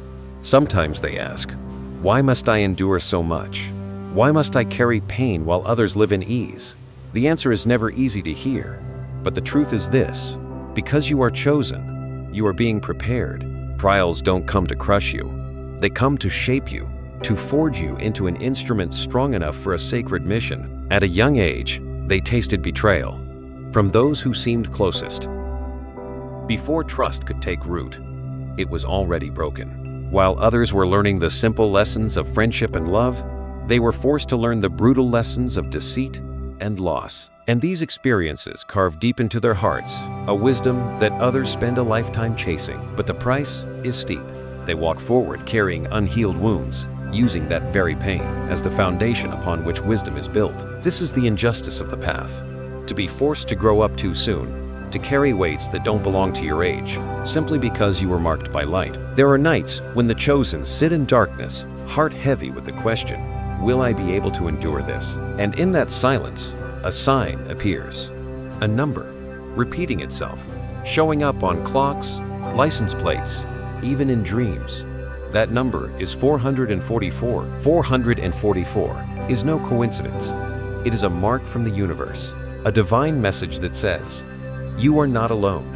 Sometimes they ask, why must I endure so much? Why must I carry pain while others live in ease? The answer is never easy to hear, but the truth is this: because you are chosen, you are being prepared. Trials don't come to crush you. They come to shape you, to forge you into an instrument strong enough for a sacred mission. At a young age, they tasted betrayal from those who seemed closest. Before trust could take root, it was already broken. While others were learning the simple lessons of friendship and love, they were forced to learn the brutal lessons of deceit and loss. And these experiences carved deep into their hearts a wisdom that others spend a lifetime chasing. But the price is steep. They walk forward carrying unhealed wounds, using that very pain as the foundation upon which wisdom is built. This is the injustice of the path: to be forced to grow up too soon, to carry weights that don't belong to your age, simply because you were marked by light. There are nights when the chosen sit in darkness, heart heavy with the question, will I be able to endure this? And in that silence, a sign appears. A number, repeating itself, showing up on clocks, license plates, even in dreams. That number is 444. 444 is no coincidence. It is a mark from the universe, a divine message that says, you are not alone.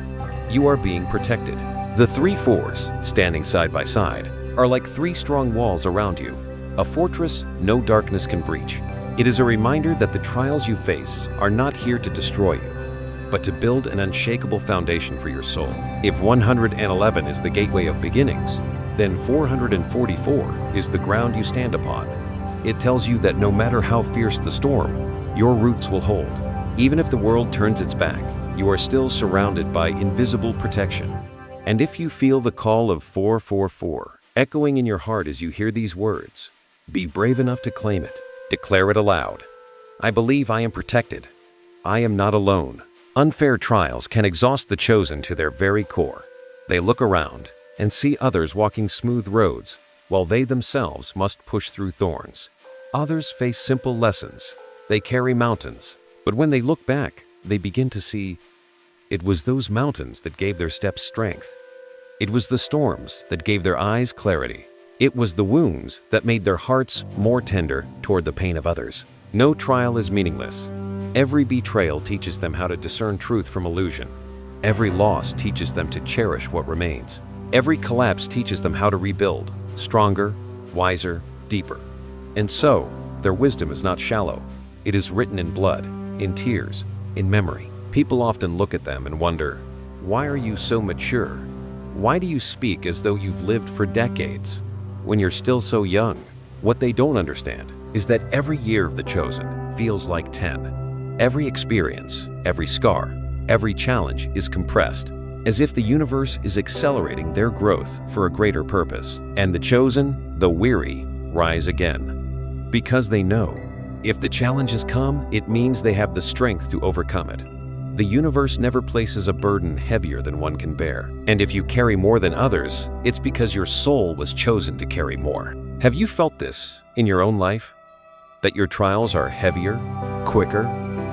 You are being protected. The three fours, standing side by side, are like three strong walls around you, a fortress no darkness can breach. It is a reminder that the trials you face are not here to destroy you, but to build an unshakable foundation for your soul. If 111 is the gateway of beginnings, then 444 is the ground you stand upon. It tells you that no matter how fierce the storm, your roots will hold. Even if the world turns its back, you are still surrounded by invisible protection. And if you feel the call of 444 echoing in your heart as you hear these words, be brave enough to claim it. Declare it aloud. I believe I am protected. I am not alone. Unfair trials can exhaust the chosen to their very core. They look around and see others walking smooth roads, while they themselves must push through thorns. Others face simple lessons. They carry mountains. But when they look back, they begin to see it was those mountains that gave their steps strength. It was the storms that gave their eyes clarity. It was the wounds that made their hearts more tender toward the pain of others. No trial is meaningless. Every betrayal teaches them how to discern truth from illusion. Every loss teaches them to cherish what remains. Every collapse teaches them how to rebuild, stronger, wiser, deeper. And so, their wisdom is not shallow. It is written in blood, in tears, in memory. People often look at them and wonder, why are you so mature? Why do you speak as though you've lived for decades? When you're still so young, What they don't understand is that every year of the chosen feels like 10. Every experience, every scar, every challenge is compressed, as if the universe is accelerating their growth for a greater purpose. And the chosen, the weary, rise again. Because they know, if the challenges come, it means they have the strength to overcome it. The universe never places a burden heavier than one can bear. And if you carry more than others, it's because your soul was chosen to carry more. Have you felt this in your own life? That your trials are heavier, quicker,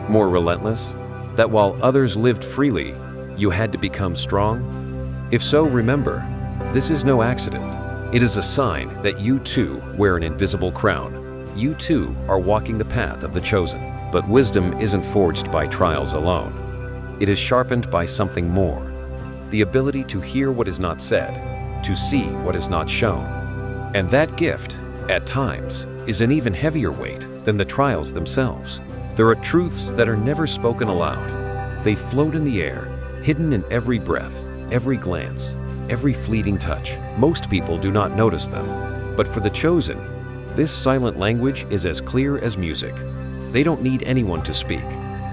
more relentless? That while others lived freely, you had to become strong? If so, remember, this is no accident. It is a sign that you too wear an invisible crown. You too are walking the path of the chosen. But wisdom isn't forged by trials alone. It is sharpened by something more. The ability to hear what is not said, to see what is not shown. And that gift, at times, is an even heavier weight than the trials themselves. There are truths that are never spoken aloud. They float in the air, hidden in every breath, every glance, every fleeting touch. Most people do not notice them. But for the chosen, this silent language is as clear as music. They don't need anyone to speak.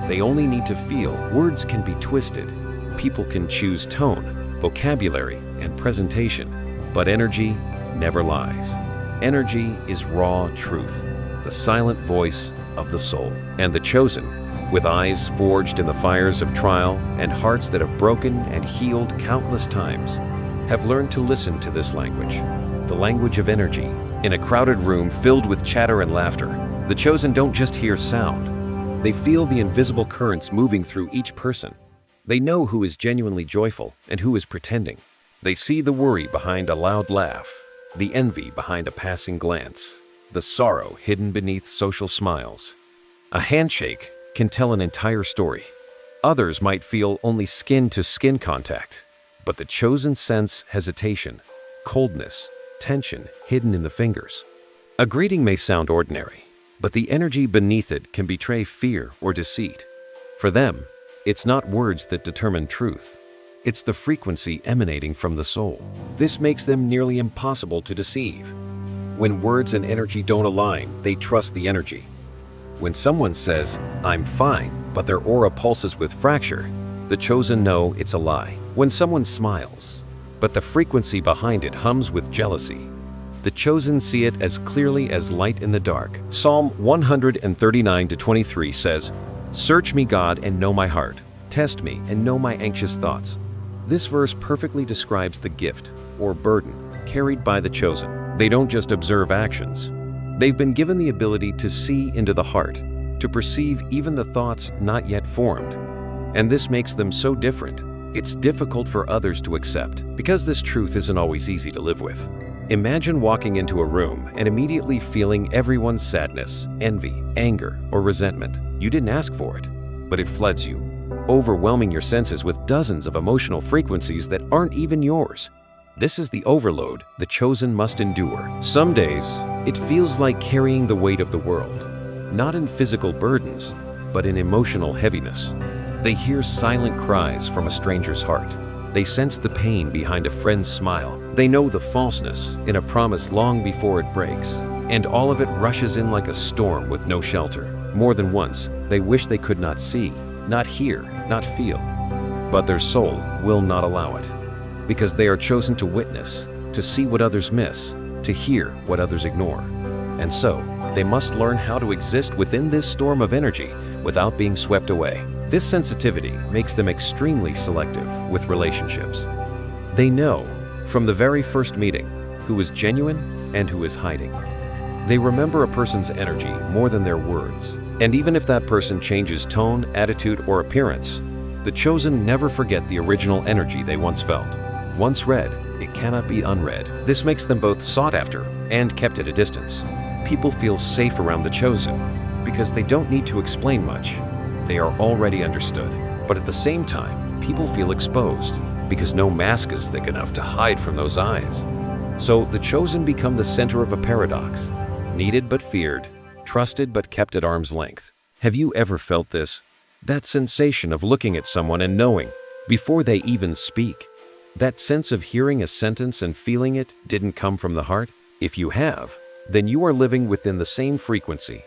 They only need to feel. Words can be twisted. People can choose tone, vocabulary, and presentation. But energy never lies. Energy is raw truth, the silent voice of the soul. And the chosen, with eyes forged in the fires of trial and hearts that have broken and healed countless times, have learned to listen to this language, the language of energy. In a crowded room filled with chatter and laughter, the chosen don't just hear sound. They feel the invisible currents moving through each person. They know who is genuinely joyful and who is pretending. They see the worry behind a loud laugh, the envy behind a passing glance, the sorrow hidden beneath social smiles. A handshake can tell an entire story. Others might feel only skin-to-skin contact, but the chosen sense hesitation, coldness, tension hidden in the fingers. A greeting may sound ordinary, but the energy beneath it can betray fear or deceit. For them, it's not words that determine truth. It's the frequency emanating from the soul. This makes them nearly impossible to deceive. When words and energy don't align, they trust the energy. When someone says, "I'm fine," but their aura pulses with fracture, the chosen know it's a lie. When someone smiles, but the frequency behind it hums with jealousy, the chosen see it as clearly as light in the dark. Psalm 139:23 says, "Search me, God, and know my heart. Test me and know my anxious thoughts." This verse perfectly describes the gift, or burden, carried by the chosen. They don't just observe actions. They've been given the ability to see into the heart, to perceive even the thoughts not yet formed. And this makes them so different. It's difficult for others to accept, because this truth isn't always easy to live with. Imagine walking into a room and immediately feeling everyone's sadness, envy, anger, or resentment. You didn't ask for it, but it floods you, overwhelming your senses with dozens of emotional frequencies that aren't even yours. This is the overload the chosen must endure. Some days, it feels like carrying the weight of the world, not in physical burdens, but in emotional heaviness. They hear silent cries from a stranger's heart. They sense the pain behind a friend's smile. They know the falseness in a promise long before it breaks. And all of it rushes in like a storm with no shelter. More than once, they wish they could not see, not hear, not feel. But their soul will not allow it. Because they are chosen to witness, to see what others miss, to hear what others ignore. And so, they must learn how to exist within this storm of energy without being swept away. This sensitivity makes them extremely selective with relationships. They know, from the very first meeting, who is genuine and who is hiding. They remember a person's energy more than their words. And even if that person changes tone, attitude, or appearance, the chosen never forget the original energy they once felt. Once read, it cannot be unread. This makes them both sought after and kept at a distance. People feel safe around the chosen because they don't need to explain much. They are already understood. But at the same time, people feel exposed because no mask is thick enough to hide from those eyes. So the chosen become the center of a paradox. Needed but feared, trusted but kept at arm's length. Have you ever felt this? That sensation of looking at someone and knowing, before they even speak. That sense of hearing a sentence and feeling it didn't come from the heart? If you have, then you are living within the same frequency,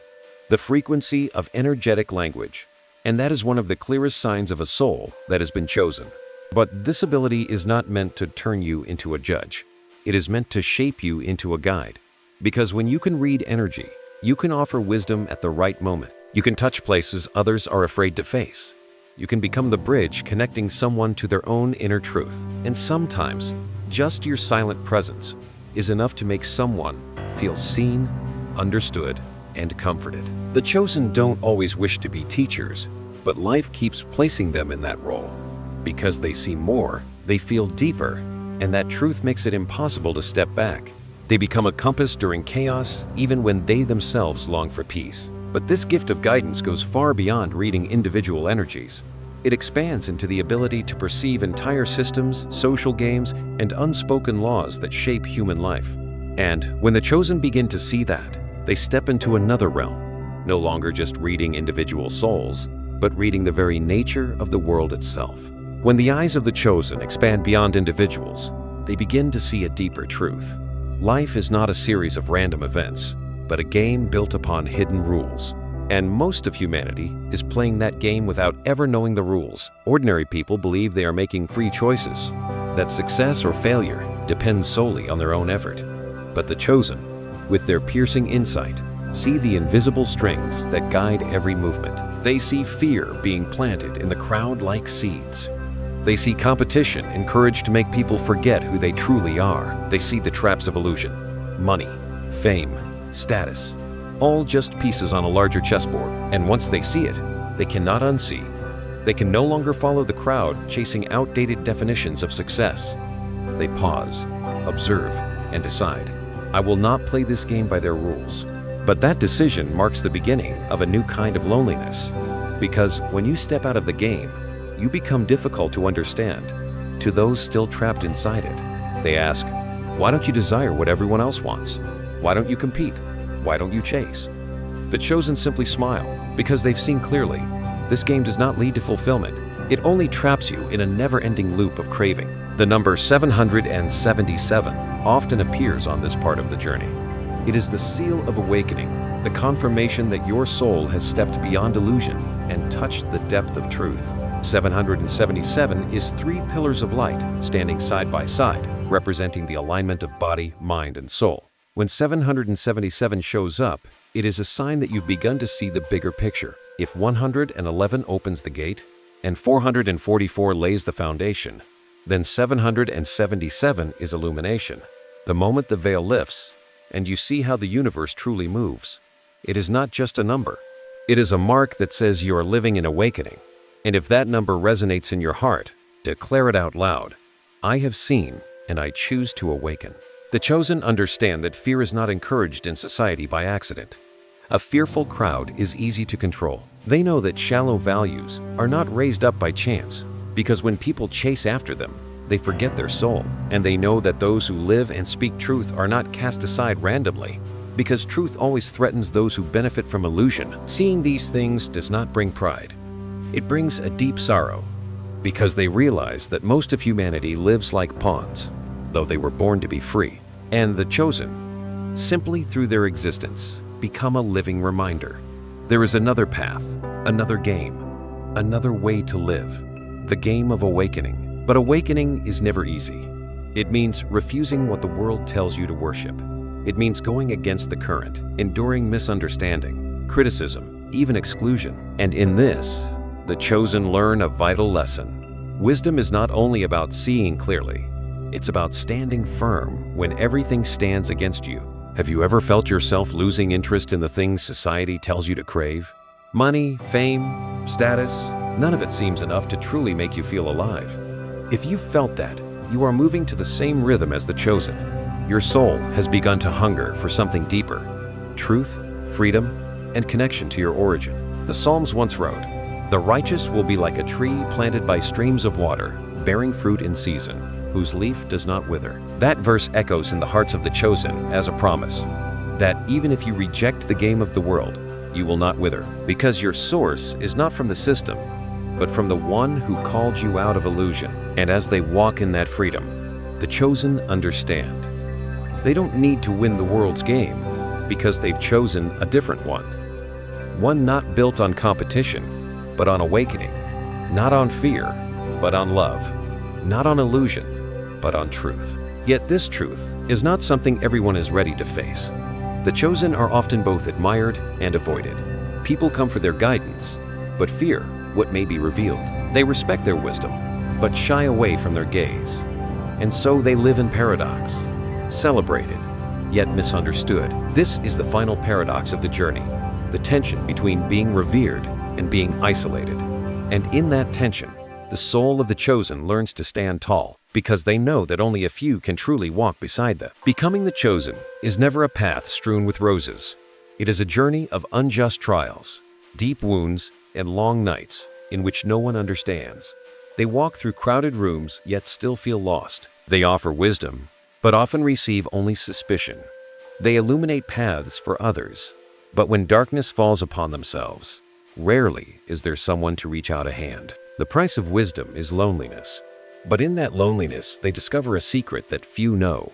the frequency of energetic language. And that is one of the clearest signs of a soul that has been chosen. But this ability is not meant to turn you into a judge. It is meant to shape you into a guide. Because when you can read energy, you can offer wisdom at the right moment. You can touch places others are afraid to face. You can become the bridge connecting someone to their own inner truth. And sometimes, just your silent presence is enough to make someone feel seen, understood, and comforted. The chosen don't always wish to be teachers, but life keeps placing them in that role. Because they see more, they feel deeper, and that truth makes it impossible to step back. They become a compass during chaos, even when they themselves long for peace. But this gift of guidance goes far beyond reading individual energies. It expands into the ability to perceive entire systems, social games, and unspoken laws that shape human life. And when the chosen begin to see that, they step into another realm, no longer just reading individual souls, but reading the very nature of the world itself. When the eyes of the chosen expand beyond individuals, they begin to see a deeper truth. Life is not a series of random events, but a game built upon hidden rules. And most of humanity is playing that game without ever knowing the rules. Ordinary people believe they are making free choices, that success or failure depends solely on their own effort. But the chosen, with their piercing insight, see the invisible strings that guide every movement. They see fear being planted in the crowd like seeds. They see competition encouraged to make people forget who they truly are. They see the traps of illusion, money, fame, status, all just pieces on a larger chessboard. And once they see it, they cannot unsee. They can no longer follow the crowd chasing outdated definitions of success. They pause, observe, and decide, I will not play this game by their rules. But that decision marks the beginning of a new kind of loneliness. Because when you step out of the game, you become difficult to understand to those still trapped inside it. They ask, why don't you desire what everyone else wants? Why don't you compete? Why don't you chase? The chosen simply smile, because they've seen clearly. This game does not lead to fulfillment. It only traps you in a never-ending loop of craving. The number 777 often appears on this part of the journey. It is the seal of awakening, the confirmation that your soul has stepped beyond illusion and touched the depth of truth. 777 is 3 pillars of light standing side by side, representing the alignment of body, mind, and soul. When 777 shows up, it is a sign that you've begun to see the bigger picture. If 111 opens the gate and 444 lays the foundation, then 777 is illumination. The moment the veil lifts and you see how the universe truly moves, it is not just a number. It is a mark that says you are living in awakening. And if that number resonates in your heart, declare it out loud. I have seen and I choose to awaken. The chosen understand that fear is not encouraged in society by accident. A fearful crowd is easy to control. They know that shallow values are not raised up by chance, because when people chase after them, they forget their soul. And they know that those who live and speak truth are not cast aside randomly, because truth always threatens those who benefit from illusion. Seeing these things does not bring pride. It brings a deep sorrow, because they realize that most of humanity lives like pawns, though they were born to be free. And the chosen, simply through their existence, become a living reminder. There is another path, another game, another way to live, the game of awakening. But awakening is never easy. It means refusing what the world tells you to worship. It means going against the current, enduring misunderstanding, criticism, even exclusion. And in this, the chosen learn a vital lesson. Wisdom is not only about seeing clearly, it's about standing firm when everything stands against you. Have you ever felt yourself losing interest in the things society tells you to crave? Money, fame, status, none of it seems enough to truly make you feel alive. If you've felt that, you are moving to the same rhythm as the chosen. Your soul has begun to hunger for something deeper: truth, freedom, and connection to your origin. The Psalms once wrote, "The righteous will be like a tree planted by streams of water, bearing fruit in season, whose leaf does not wither." That verse echoes in the hearts of the chosen as a promise that even if you reject the game of the world, you will not wither, because your source is not from the system, but from the one who called you out of illusion. And as they walk in that freedom, the chosen understand. They don't need to win the world's game. because they've chosen a different one. One not built on competition, but on awakening. Not on fear, but on love. Not on illusion, but on truth. Yet this truth is not something everyone is ready to face. The chosen are often both admired and avoided. People come for their guidance, but fear what may be revealed. They respect their wisdom, but shy away from their gaze. And so they live in paradox, celebrated, yet misunderstood. This is the final paradox of the journey, the tension between being revered and being isolated. And in that tension, the soul of the chosen learns to stand tall, because they know that only a few can truly walk beside them. Becoming the chosen is never a path strewn with roses. It is a journey of unjust trials, deep wounds, and long nights in which no one understands. They walk through crowded rooms yet still feel lost. They offer wisdom, but often receive only suspicion. They illuminate paths for others, but when darkness falls upon themselves, rarely is there someone to reach out a hand. The price of wisdom is loneliness, but in that loneliness they discover a secret that few know.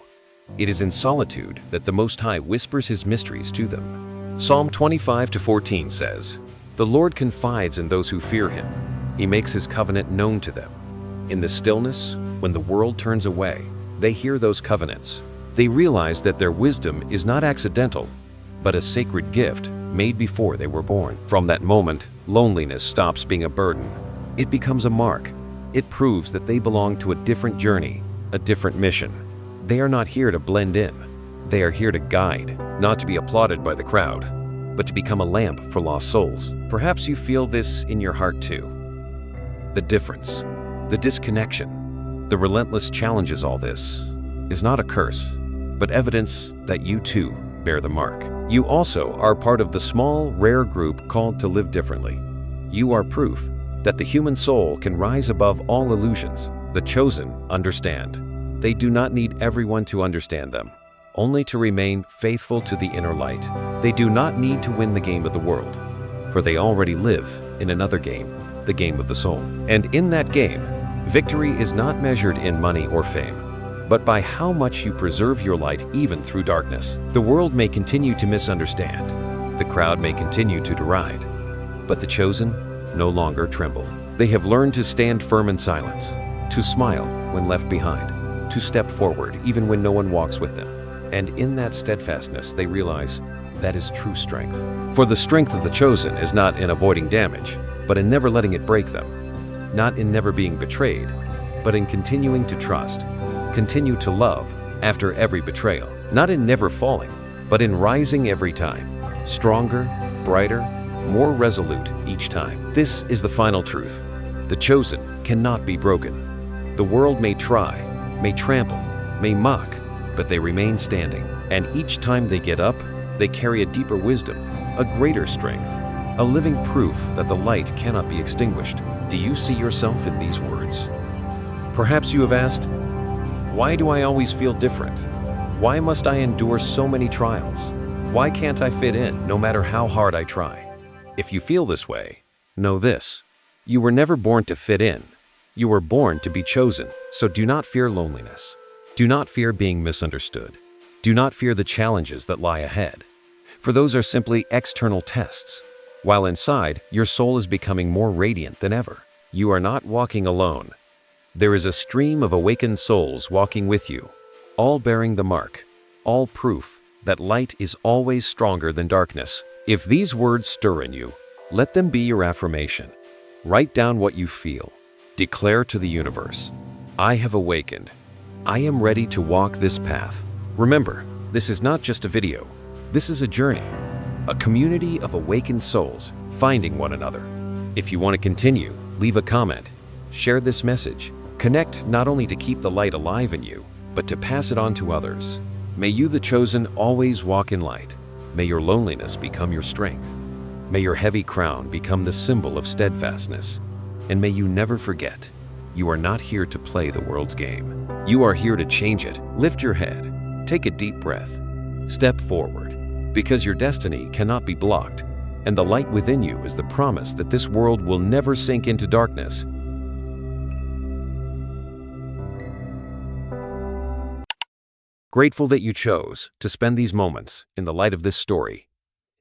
It is in solitude that the Most High whispers His mysteries to them. Psalm 25-14 says, "The Lord confides in those who fear Him. He makes His covenant known to them." In the stillness, when the world turns away, they hear those covenants. They realize that their wisdom is not accidental, but a sacred gift made before they were born. From that moment, loneliness stops being a burden. It becomes a mark. It proves that they belong to a different journey, a different mission. They are not here to blend in. They are here to guide, not to be applauded by the crowd, but to become a lamp for lost souls. Perhaps you feel this in your heart too. The difference, the disconnection, the relentless challenges. All this is not a curse, but evidence that you too bear the mark. You also are part of the small, rare group called to live differently. You are proof that the human soul can rise above all illusions. The chosen understand. They do not need everyone to understand them, only to remain faithful to the inner light. They do not need to win the game of the world, for they already live in another game, the game of the soul. And in that game, victory is not measured in money or fame, but by how much you preserve your light even through darkness. The world may continue to misunderstand. The crowd may continue to deride, but the chosen no longer tremble. They have learned to stand firm in silence, to smile when left behind, to step forward even when no one walks with them. And in that steadfastness, they realize that is true strength. For the strength of the chosen is not in avoiding damage, but in never letting it break them. Not in never being betrayed, but in continuing to trust, continue to love after every betrayal. Not in never falling, but in rising every time, stronger, brighter, more resolute each time. This is the final truth. The chosen cannot be broken. The world may try, may trample, may mock, but they remain standing. And each time they get up, they carry a deeper wisdom, a greater strength, a living proof that the light cannot be extinguished. Do you see yourself in these words? Perhaps you have asked, why do I always feel different? Why must I endure so many trials? Why can't I fit in no matter how hard I try? If you feel this way, know this: you were never born to fit in. You were born to be chosen. So do not fear loneliness. Do not fear being misunderstood. Do not fear the challenges that lie ahead, for those are simply external tests. While inside, your soul is becoming more radiant than ever. You are not walking alone. There is a stream of awakened souls walking with you, all bearing the mark, all proof that light is always stronger than darkness. If these words stir in you, let them be your affirmation. Write down what you feel. Declare to the universe, I have awakened. I am ready to walk this path. Remember, this is not just a video. This is a journey, a community of awakened souls finding one another. If you want to continue, leave a comment, share this message. Connect not only to keep the light alive in you, but to pass it on to others. May you, the chosen, always walk in light. May your loneliness become your strength. May your heavy crown become the symbol of steadfastness. And may you never forget, you are not here to play the world's game. You are here to change it. Lift your head, take a deep breath, step forward, because your destiny cannot be blocked, and the light within you is the promise that this world will never sink into darkness. Grateful that you chose to spend these moments in the light of this story.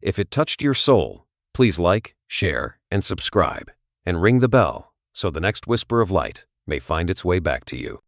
If it touched your soul, please like, share, and subscribe, and ring the bell so the next whisper of light may find its way back to you.